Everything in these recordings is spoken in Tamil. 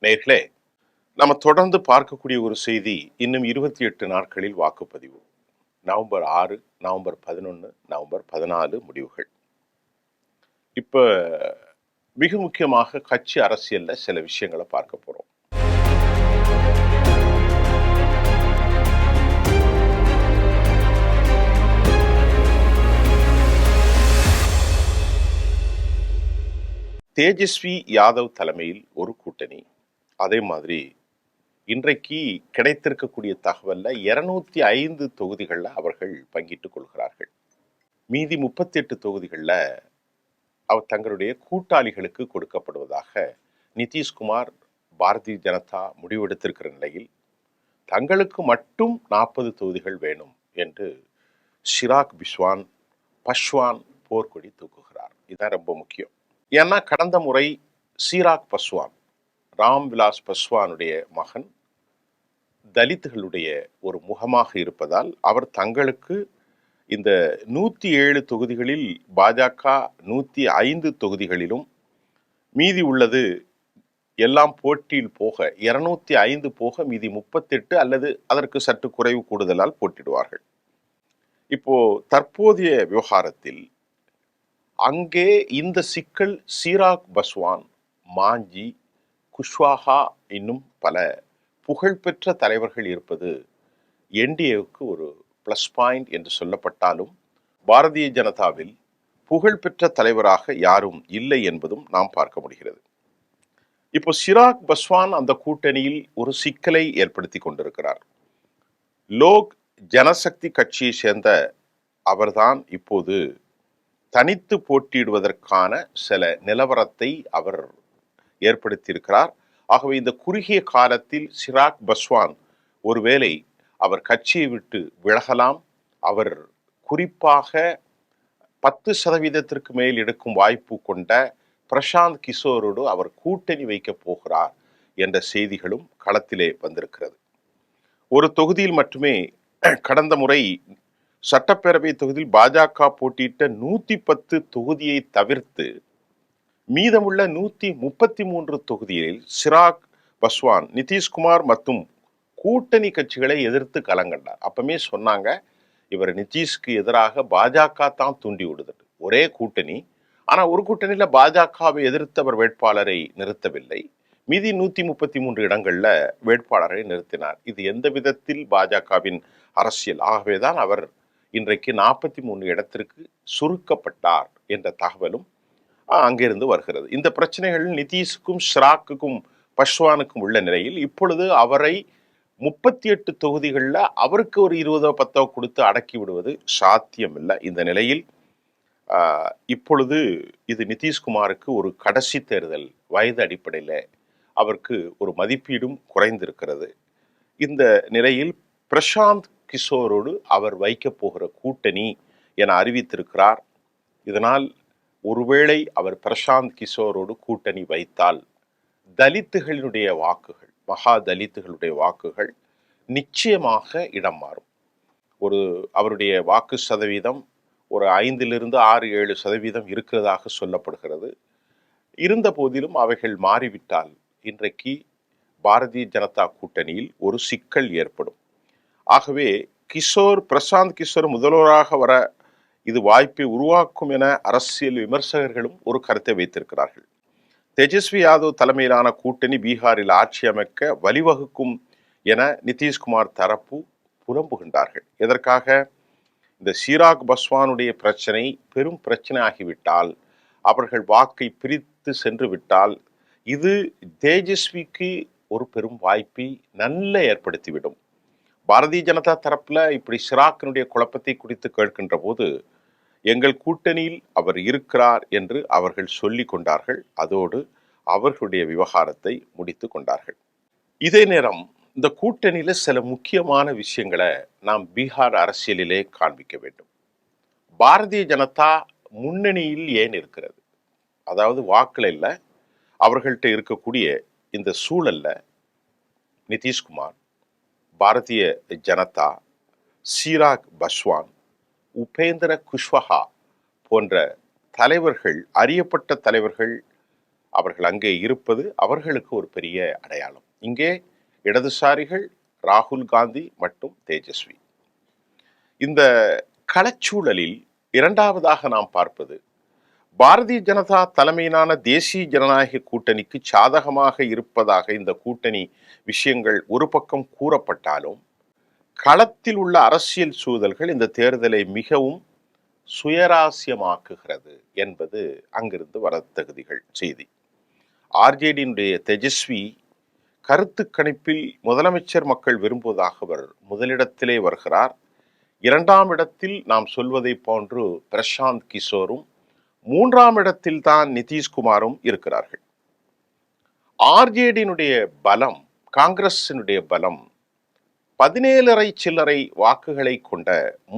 நேர்களே, நம்ம தொடர்ந்து பார்க்கக்கூடிய ஒரு செய்தி, இன்னும் 28 நாட்களில் வாக்குப்பதிவு. நவம்பர் 6, நவம்பர் 11, நவம்பர் 14 முடிவுகள். இப்ப மிக முக்கியமாக கட்சி அரசியல்ல சில விஷயங்களை பார்க்க போறோம். தேஜஸ்வி யாதவ் தலைமையில் ஒரு கூட்டணி. அதே மாதிரி இன்றைக்கு கிடைத்திருக்கக்கூடிய தகவல்ல 205 தொகுதிகளில் அவர்கள் பங்கிட்டுக் கொள்கிறார்கள். மீதி 38 தொகுதிகளில் அவர் தங்களுடைய கூட்டாளிகளுக்கு கொடுக்கப்படுவதாக நிதிஷ்குமார், பாரதிய ஜனதா முடிவெடுத்திருக்கிற நிலையில் தங்களுக்கு மட்டும் 40 தொகுதிகள் வேணும் என்று சிராக் பஸ்வான் போர்க்கொடி தூக்குகிறார். இதுதான் ரொம்ப முக்கியம். ஏன்னா கடந்த முறை சிராக் பஸ்வான், ராம்விலாஸ் பஸ்வானுடைய மகன், தலித்துகளுடைய ஒரு முகமாக இருப்பதால் அவர் தங்களுக்கு இந்த 107 தொகுதிகளில் பாஜக 105 தொகுதிகளிலும் மீதி உள்ளது எல்லாம் போட்டியில் போக 205 போக மீதி 38 அல்லது அதற்கு சற்று குறைவு கூடுதலால் போட்டிடுவார்கள். இப்போ தற்போதைய விவகாரத்தில் அங்கே இந்த சிக்கல் சிராக் பஸ்வான், மாஞ்சி, குஷ்வாஹா இன்னும் பல புகழ்பெற்ற தலைவர்கள் இருப்பது என்டிஏவுக்கு ஒரு பிளஸ் பாயிண்ட் என்று சொல்லப்பட்டாலும் பாரதிய ஜனதாவில் புகழ்பெற்ற தலைவராக யாரும் இல்லை என்பதும் நாம் பார்க்க முடிகிறது. இப்போ சிராக் பஸ்வான் அந்த கூட்டணியில் ஒரு சிக்கலை ஏற்படுத்தி கொண்டிருக்கிறார். லோக் ஜனசக்தி கட்சியை சேர்ந்த அவர்தான் இப்போது தனித்து போட்டியிடுவதற்கான சில நிலவரத்தை அவர் ஏற்படுத்தியிருக்கிறார். ஆகவே இந்த குறுகிய காலத்தில் சிராக் பஸ்வான் ஒருவேளை அவர் கட்சியை விட்டு விலகலாம். அவர் குறிப்பாக 10% மேல் எடுக்கும் வாய்ப்பு கொண்ட பிரசாந்த் கிஷோரோடு அவர் கூட்டணி வைக்கப் போகிறார் என்ற செய்திகளும் களத்திலே வந்திருக்கிறது. ஒரு தொகுதியில் மட்டுமே கடந்த முறை சட்டப்பேரவை தொகுதியில் பாஜக போட்டியிட்ட 110 தொகுதியை தவிர்த்து மீதமுள்ள 133 தொகுதிகளில் சிராக் பஸ்வான் நிதிஷ்குமார் மற்றும் கூட்டணி கட்சிகளை எதிர்த்து களங்கண்டார். அப்பமே சொன்னாங்க, இவர் நிதிஷ்க்கு எதிராக பாஜக தான் தூண்டி விடுதல். ஒரே கூட்டணி, ஆனா ஒரு கூட்டணியில பாஜகவை எதிர்த்து அவர் வேட்பாளரை நிறுத்தவில்லை. மீதி 133 இடங்கள்ல வேட்பாளரை நிறுத்தினார். இது எந்த விதத்தில் பாஜகவின் அரசியல்? ஆகவேதான் அவர் இன்றைக்கு 43 இடத்திற்கு சுருக்கப்பட்டார் என்ற தகவலும் அங்கிருந்து வருகிறது. இந்த பிரச்சனைகள் நிதிஷுக்கும் ஷிராக்குக்கும் பஸ்வானுக்கும் உள்ள நிலையில் இப்பொழுது அவரை 38 தொகுதிகளில் அவருக்கு ஒரு 20-10 கொடுத்து அடக்கி விடுவது சாத்தியமில்லை. இந்த நிலையில் இப்பொழுது இது நிதிஷ்குமாருக்கு ஒரு கடைசி தேர்தல். வயது அடிப்படையில் அவருக்கு ஒரு மதிப்பீடும் குறைந்திருக்கிறது. இந்த நிலையில் பிரசாந்த் கிஷோரோடு அவர் வைக்கப் போகிற கூட்டணி என அறிவித்திருக்கிறார். இதனால் ஒருவேளை அவர் பிரசாந்த் கிஷோரோடு கூட்டணி வைத்தால் தலித்துகளினுடைய வாக்குகள், மகா தலித்துகளுடைய வாக்குகள் நிச்சயமாக இடம் மாறும். அவருடைய வாக்கு சதவீதம் ஒரு 5-6-7% இருக்கிறதாக சொல்லப்படுகிறது. இருந்த போதிலும் அவைகள் மாறிவிட்டால் இன்றைக்கு பாரதிய ஜனதா கூட்டணியில் ஒரு சிக்கல் ஏற்படும். ஆகவே பிரசாந்த் கிஷோர் முதல்வராக வர இது வாய்ப்பை உருவாக்கும் என அரசியல் விமர்சகர்களும் ஒரு கருத்தை வைத்திருக்கிறார்கள். தேஜஸ்வி யாதவ் தலைமையிலான கூட்டணி பீகாரில் ஆட்சி அமைக்க வழிவகுக்கும் என நிதிஷ்குமார் தரப்பு புலம்புகின்றார்கள். எதற்காக? இந்த சிராக் பஸ்வானுடைய பிரச்சனை பெரும் பிரச்சனை ஆகிவிட்டால், அவர்கள் வாக்கை பிரித்து சென்று விட்டால் இது தேஜஸ்விக்கு ஒரு பெரும் வாய்ப்பை நல்ல ஏற்படுத்திவிடும். பாரதிய ஜனதா தரப்புல இப்படி சிராக்கினுடைய குழப்பத்தை குறித்து கேட்கின்ற போது எங்கள் கூட்டணியில் அவர் இருக்கிறார் என்று அவர்கள் சொல்லி கொண்டார்கள். அதோடு அவர்களுடைய விவகாரத்தை முடித்து கொண்டார்கள். இதே நேரம் இந்த கூட்டணியில சில முக்கியமான விஷயங்களை நாம் பீகார் அரசியலிலே காண்பிக்க வேண்டும். பாரதிய ஜனதா முன்னணியில் ஏன் இருக்கிறது? அதாவது வாக்குல இல்ல, அவர்கள்ட்ட இருக்கக்கூடிய இந்த சூழல்ல நிதிஷ்குமார், பாரதிய ஜனதா, சிராக் பஸ்வான், உபேந்திர குஷ்வாஹா போன்ற தலைவர்கள், அறியப்பட்ட தலைவர்கள் அவர்கள் அங்கே இருப்பது அவர்களுக்கு ஒரு பெரிய அடையாளம். இங்கே இடதுசாரிகள் ராகுல் காந்தி மற்றும் தேஜஸ்வி. இந்த களச்சூழலில் இரண்டாவதாக நாம் பார்ப்பது பாரதிய ஜனதா தலைமையிலான தேசிய ஜனநாயக கூட்டணிக்கு சாதகமாக இருப்பதாக இந்த கூட்டணி விஷயங்கள் ஒரு பக்கம் கூறப்பட்டாலும் களத்தில் உள்ள அரசியல் சூழல்கள் இந்த தேர்தலை மிகவும் சுயராசியமாக்குகிறது என்பது அங்கிருந்து வரத்தகுதிகள் செய்தி. ஆர்ஜேடியினுடைய தேஜஸ்வி கருத்து கணிப்பில் முதலமைச்சர் மக்கள் விரும்புவதாக அவர் முதலிடத்திலே வருகிறார். இரண்டாம் இடத்தில் நாம் சொல்வதை போன்று பிரசாந்த் கிஷோரும், மூன்றாம் இடத்தில் தான் நிதிஷ்குமாரும் இருக்கிறார்கள். ஆர்ஜேடியினுடைய பலம், காங்கிரசினுடைய பலம் 17.5 சில்லறை வாக்குகளை கொண்ட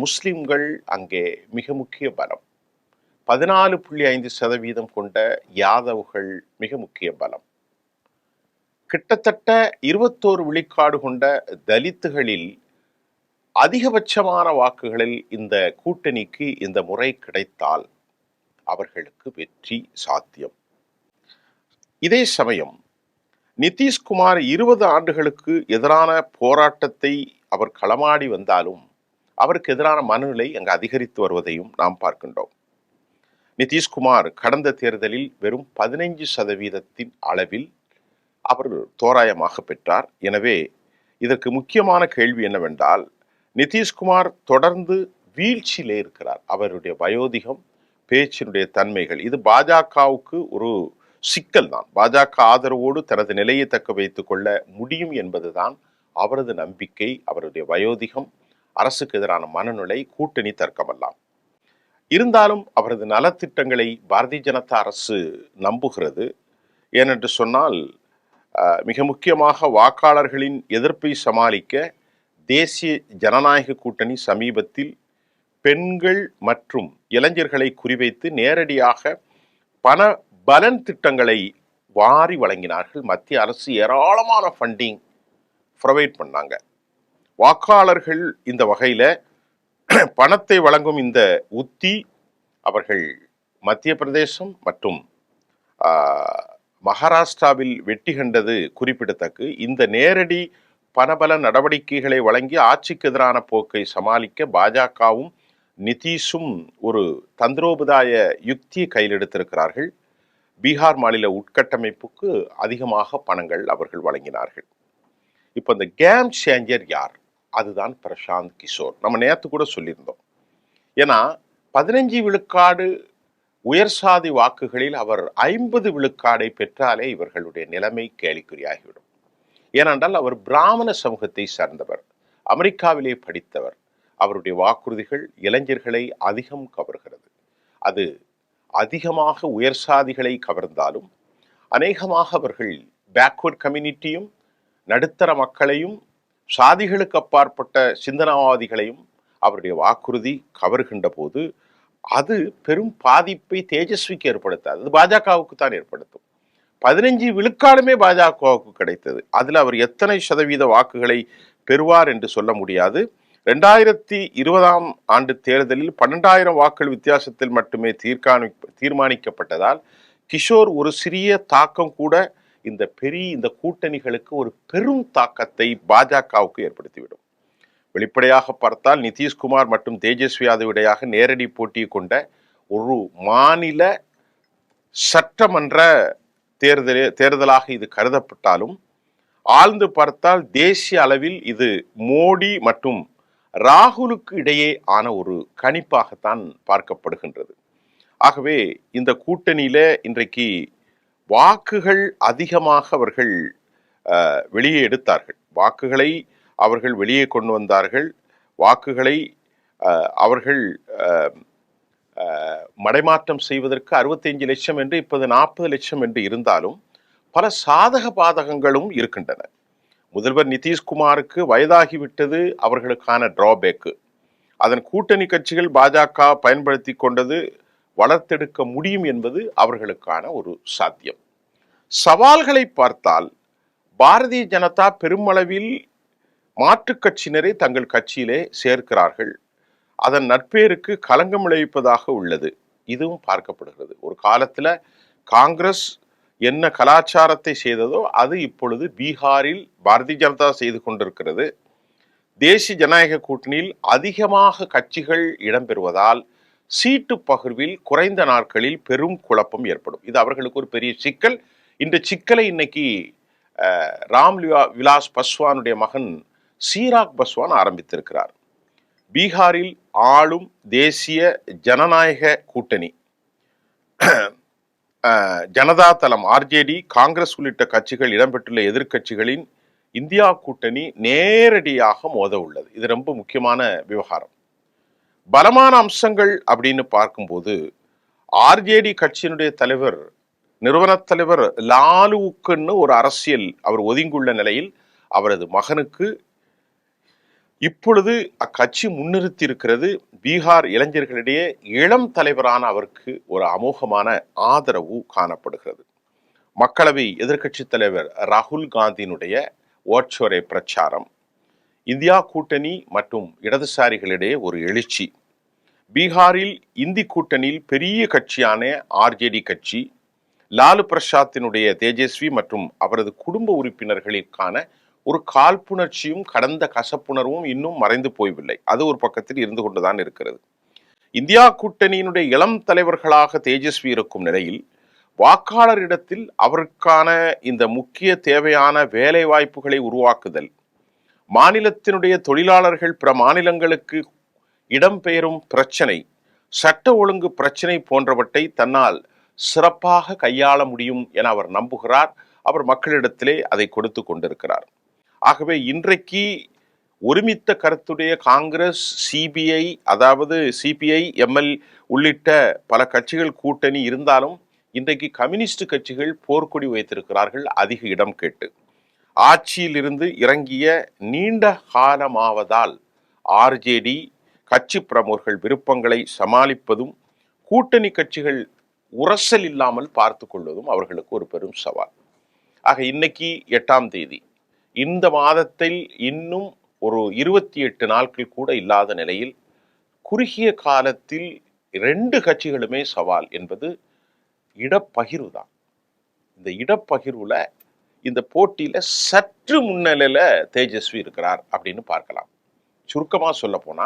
முஸ்லிம்கள் அங்கே மிக முக்கிய பலம். 14.5% கொண்ட யாதவ்கள் மிக முக்கிய பலம். கிட்டத்தட்ட 21 விழுக்காடு கொண்ட தலித்துகளில் அதிகபட்சமான வாக்குகளில் இந்த கூட்டணிக்கு இந்த முறை கிடைத்தால் அவர்களுக்கு வெற்றி சாத்தியம். இதே சமயம் நிதிஷ்குமார் 20 ஆண்டுகளுக்கு எதிரான போராட்டத்தை அவர் களமாடி வந்தாலும் அவருக்கு எதிரான மனநிலை அங்கு அதிகரித்து வருவதையும் நாம் பார்க்கின்றோம். நிதிஷ்குமார் கடந்த தேர்தலில் வெறும் 15% அளவில் அவர் தோராயமாக பெற்றார். எனவே இதற்கு முக்கியமான கேள்வி என்னவென்றால், நிதிஷ்குமார் தொடர்ந்து வீழ்ச்சியிலே இருக்கிறார். அவருடைய வயோதிகம், பேச்சினுடைய தன்மைகள், இது பாஜகவுக்கு ஒரு சிக்கல் தான். பாஜக ஆதரவோடு தனது நிலையை தக்க வைத்துக் கொள்ள முடியும் என்பதுதான் அவரது நம்பிக்கை. அவருடைய வயோதிகம், அரசுக்கு எதிரான மனநிலை, கூட்டணி தர்க்கமல்லாம் இருந்தாலும் அவரது நலத்திட்டங்களை பாரதிய ஜனதா அரசு நம்புகிறது. ஏனென்று சொன்னால், மிக முக்கியமாக வாக்காளர்களின் எதிர்ப்பை சமாளிக்க தேசிய ஜனநாயக கூட்டணி சமீபத்தில் பெண்கள் மற்றும் இளைஞர்களை குறிவைத்து நேரடியாக பண பலன் திட்டங்களை வாரி வழங்கினார்கள். மத்திய அரசு ஏராளமான ஃபண்டிங் ப்ரொவைட் பண்ணாங்க. வாக்காளர்கள் இந்த வகையில் பணத்தை வழங்கும் இந்த உத்தி அவர்கள் மத்திய பிரதேசம் மற்றும் மகாராஷ்டிராவில் வெற்றி கண்டது குறிப்பிடத்தக்க. இந்த நேரடி பணபல நடவடிக்கைகளை வழங்கி ஆட்சிக்கு எதிரான போக்கை சமாளிக்க பாஜகவும் நிதிஷும் ஒரு தந்திரோபாய யுக்தியை கையில் எடுத்திருக்கிறார்கள். பீகார் மாநில உட்கட்டமைப்புக்கு அதிகமாக பணங்கள் அவர்கள் வழங்கினார்கள். இப்போ இந்த கேம் சேஞ்சர் யார்? அதுதான் பிரசாந்த் கிஷோர். நம்ம நேற்று கூட சொல்லியிருந்தோம். ஏன்னா 15 விழுக்காடு உயர் சாதி வாக்குகளில் அவர் 50 விழுக்காடை பெற்றாலே இவர்களுடைய நிலைமை கேலிக்குறியாகிவிடும். ஏனென்றால் அவர் பிராமண சமூகத்தை சார்ந்தவர், அமெரிக்காவிலே படித்தவர். அவருடைய வாக்குறுதிகள் இளைஞர்களை அதிகம் கவர்கிறது. அது அதிகமாக உயர் சாதிகளை கவர்ந்தாலும் அநேகமாக அவர்கள் பேக்வர்ட் கம்யூனிட்டியும் நடுத்தர மக்களையும் சாதிகளுக்கு அப்பாற்பட்ட சிந்தனவாதிகளையும் அவருடைய வாக்குறுதி கவர்கின்ற போது அது பெரும் பாதிப்பை தேஜஸ்விக்கு ஏற்படுத்தாது, அது பாஜகவுக்கு தான் ஏற்படுத்தும். 15 விழுக்காடுமே பாஜகவுக்கு கிடைத்தது. அதில் அவர் எத்தனை சதவீத வாக்குகளை பெறுவார் என்று சொல்ல முடியாது. 2020 ஆண்டு தேர்தலில் 12,000 வாக்குகள் வித்தியாசத்தில் மட்டுமே தீர்மானிக்கப்பட்டதால் கிஷோர் ஒரு சிறிய தாக்கம் கூட இந்த கூட்டணிகளுக்கு ஒரு பெரும் தாக்கத்தை பாஜகவுக்கு ஏற்படுத்திவிடும். வெளிப்படையாக பார்த்தால் நிதிஷ்குமார் மற்றும் தேஜஸ்வி யாதவ் இடையாக நேரடி போட்டியை கொண்ட ஒரு மாநில சட்டமன்ற தேர்தலாக இது கருதப்பட்டாலும் ஆழ்ந்து பார்த்தால் தேசிய அளவில் இது மோடி மற்றும் ராகுலுக்கு இடையே ஆன ஒரு கணிப்பாகத்தான் பார்க்கப்படுகின்றது. ஆகவே இந்த கூட்டணியில இன்றைக்கு வாக்குகள் அதிகமாக அவர்கள் வெளியே எடுத்தார்கள். வாக்குகளை அவர்கள் வெளியே கொண்டு வந்தார்கள். வாக்குகளை அவர்கள் மடைமாற்றம் செய்வதற்கு 65 லட்சம் என்று இப்போது 40 லட்சம் என்று இருந்தாலும் பல சாதக பாதகங்களும் இருக்கின்றன. முதல்வர் நிதிஷ்குமாருக்கு வயதாகிவிட்டது அவர்களுக்கான டிராபேக்கு. அதன் கூட்டணி கட்சிகள் பாஜக பயன்படுத்தி கொண்டது வளர்த்தெடுக்க முடியும் என்பது அவர்களுக்கான ஒரு சாத்தியம். சவால்களை பார்த்தால் பாரதிய ஜனதா பெருமளவில் மாற்றுக் கட்சியினரை தங்கள் கட்சியிலே சேர்க்கிறார்கள். அதன் நட்பேருக்கு களங்கம் விளைவிப்பதாக உள்ளது. இதுவும் பார்க்கப்படுகிறது. ஒரு காலத்துல காங்கிரஸ் என்ன கலாச்சாரத்தை செய்ததோ அது இப்பொழுது பீகாரில் பாரதிய ஜனதா செய்து கொண்டிருக்கிறது. தேசிய ஜனநாயக கூட்டணியில் அதிகமாக கட்சிகள் இடம்பெறுவதால் சீட்டு பகிர்வில் குறைந்த நாட்களில் பெரும் குழப்பம் ஏற்படும். இது அவர்களுக்கு ஒரு பெரிய சிக்கல். இந்த சிக்கலை இன்னைக்கு ராம் விலாஸ் பஸ்வானுடைய மகன் சீராக் பஸ்வான் ஆரம்பித்திருக்கிறார். பீகாரில் ஆளும் தேசிய ஜனநாயக கூட்டணி ஜனதா தளம் ஆர்ஜேடி, காங்கிரஸ் உள்ளிட்ட கட்சிகள் இடம்பெற்றுள்ள எதிர்க்கட்சிகளின் இந்தியா கூட்டணி நேரடியாக மோத உள்ளது. இது ரொம்ப முக்கியமான விவகாரம். பலமான அம்சங்கள் அப்படின்னு பார்க்கும்போது ஆர்ஜேடி கட்சியினுடைய தலைவர், நிறுவன தலைவர் லாலுவுக்குன்னு ஒரு அரசியல் அவர் ஒதுங்குள்ள நிலையில் அவரது மகனுக்கு இப்பொழுது அக்கட்சி முன்னிறுத்தி இருக்கிறது. பீகார் இளைஞர்களிடையே இளம் தலைவரான அவருக்கு ஒரு அமோகமான ஆதரவு காணப்படுகிறது. மக்களவை எதிர்க்கட்சி தலைவர் ராகுல் காந்தியினுடைய ஓட்சோரை பிரச்சாரம், இந்தியா கூட்டணி மற்றும் இடதுசாரிகளிடையே ஒரு எழுச்சி. பீகாரில் இந்தி கூட்டணியில் பெரிய கட்சியான ஆர்ஜேடி கட்சி, லாலு பிரசாத்தினுடைய தேஜஸ்வி மற்றும் அவரது குடும்ப உறுப்பினர்களுக்கான ஒரு காழ்ப்புணர்ச்சியும் கடந்த கசப்புணர்வும் இன்னும் மறைந்து போய்வில்லை. அது ஒரு பக்கத்தில் இருந்து கொண்டுதான் இருக்கிறது. இந்தியா கூட்டணியினுடைய இளம் தலைவர்களாக தேஜஸ்வி இருக்கும் நிலையில் வாக்காளரிடத்தில் அவருக்கான இந்த முக்கிய தேவையான வேலை வாய்ப்புகளை உருவாக்குதல், மாநிலத்தினுடைய தொழிலாளர்கள் பிற மாநிலங்களுக்கு இடம்பெயரும் பிரச்சனை, சட்ட ஒழுங்கு பிரச்சனை போன்றவற்றை தன்னால் சிறப்பாக கையாள முடியும் என அவர் நம்புகிறார். அவர் மக்களிடத்திலே அதை கொடுத்து கொண்டிருக்கிறார். ஆகவே இன்றைக்கு ஒருமித்த கருத்துடைய காங்கிரஸ், சிபிஐ, அதாவது சிபிஐ, எம்எல் உள்ளிட்ட பல கட்சிகள் கூட்டணி இருந்தாலும் இன்றைக்கு கம்யூனிஸ்ட் கட்சிகள் போர்க்கொடி வைத்திருக்கிறார்கள் அதிக இடம் கேட்டு. ஆட்சியில் இருந்து இறங்கிய நீண்ட காலமாவதால் ஆர்ஜேடி கட்சி பிரமுகர்கள் விருப்பங்களை சமாளிப்பதும் கூட்டணி கட்சிகள் உரசல் இல்லாமல் பார்த்து கொள்வதும் அவர்களுக்கு ஒரு பெரும் சவால். ஆக இன்னைக்கு 8ஆம் தேதி, இந்த மாதத்தில் இன்னும் ஒரு 28 நாட்கள் கூட இல்லாத நிலையில் குறுகிய காலத்தில் 2 கட்சிகளுமே சவால் என்பது இடப்பகிர்வு தான். இந்த இடப்பகிர்வுல இந்த போட்டியில சற்று முன்னிலையில தேஜஸ்வி இருக்கிறார் அப்படின்னு பார்க்கலாம். சுருக்கமா சொல்ல போனா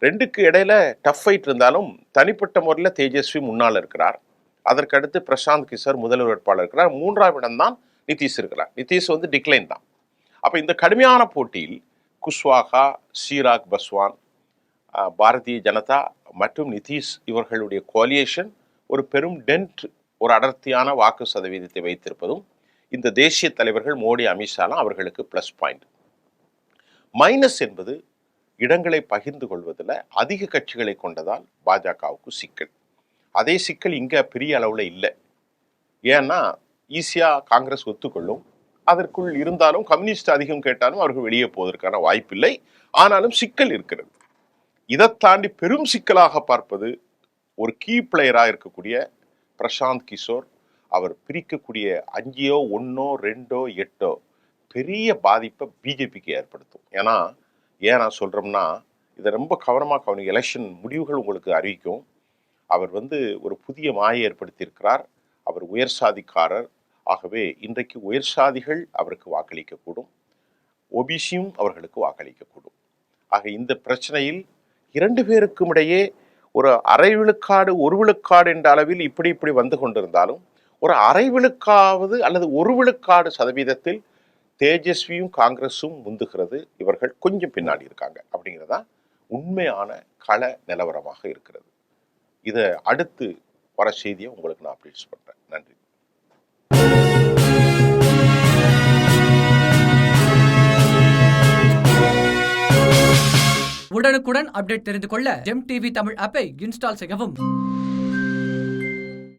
2க்கு இடையில டஃப் ஃபைட் இருந்தாலும் தனிப்பட்ட முறையில் தேஜஸ்வி முன்னால் இருக்கிறார். அதற்கடுத்து பிரசாந்த் கிஷோர் முதல்வர் வேட்பாளர் இருக்கிறார். 3ஆம் இடம் தான் நிதிஷ் இருக்கிறார். நிதிஷ் டிக்ளைன் தான். அப்ப இந்த கடுமையான போட்டியில் குஷ்வாகா, சீராக் பஸ்வான், பாரதிய ஜனதா மற்றும் நிதிஷ் இவர்களுடைய கோலியேஷன் ஒரு பெரும் டென்ட், ஒரு அடர்த்தியான வாக்கு சதவீதத்தை வைத்திருப்பதும் இந்த தேசிய தலைவர்கள் மோடி, அமித்ஷாலாம் அவர்களுக்கு பிளஸ் பாயிண்ட். மைனஸ் என்பது இடங்களை பகிர்ந்து கொள்வதில் அதிக கட்சிகளை கொண்டதால் பாஜகவுக்கு சிக்கல். அதே சிக்கல் இங்க பெரிய அளவுல இல்லை. ஏன்னா ஈஸியா காங்கிரஸ் ஒத்துக்கொள்ளும். அதற்குள் இருந்தாலும் கம்யூனிஸ்ட் அதிகம் கேட்டாலும் அவர்கள் வெளியே போவதற்கான வாய்ப்பில்லை. ஆனாலும் சிக்கல் இருக்கிறது. இதை தாண்டி பெரும் சிக்கலாக பார்ப்பது ஒரு கீ பிளேயராக இருக்கக்கூடிய பிரசாந்த் கிஷோர். அவர் பிரிக்கக்கூடிய 5ஓ 1ஓ 2ஓ 8ஓ பெரிய பாதிப்பை பிஜேபிக்கு ஏற்படுத்தும். ஏன் நான் சொல்றோம்னா, இதை ரொம்ப கவனமாக கவனிக்க. எலெக்ஷன் முடிவுகள் உங்களுக்கு அறிவிக்கும். அவர் ஒரு புதிய மாயை ஏற்படுத்தி இருக்கிறார். அவர் உயர் சாதிக்காரர். ஆகவே இன்றைக்கு உயர் சாதிகள் அவருக்கு வாக்களிக்கக்கூடும், ஓபிசியும் அவர்களுக்கு வாக்களிக்கக்கூடும். ஆக இந்த பிரச்சனையில் 2 பேருக்கும் இடையே ஒரு அரை விழுக்காடு 1 விழுக்காடு என்ற அளவில் இப்படி வந்து கொண்டிருந்தாலும் ஒரு அரை விழுக்காவது அல்லது 1 விழுக்காடு சதவீதத்தில் தேஜஸ்வியும் காங்கிரஸும் முந்துகிறது. இவர்கள் கொஞ்சம் பின்னாடி இருக்காங்க அப்படிங்கிறதா உண்மையான கள நிலவரமாக இருக்கிறது. இதை அடுத்து வர செய்தியை உங்களுக்கு நான் அப்டேட்ஸ் பண்றேன். நன்றி. உடனுக்குடன் அப்டேட் தெரிந்து கொள்ள ஜெம் டிவி தமிழ் ஆப்பை இன்ஸ்டால் செய்யவும்.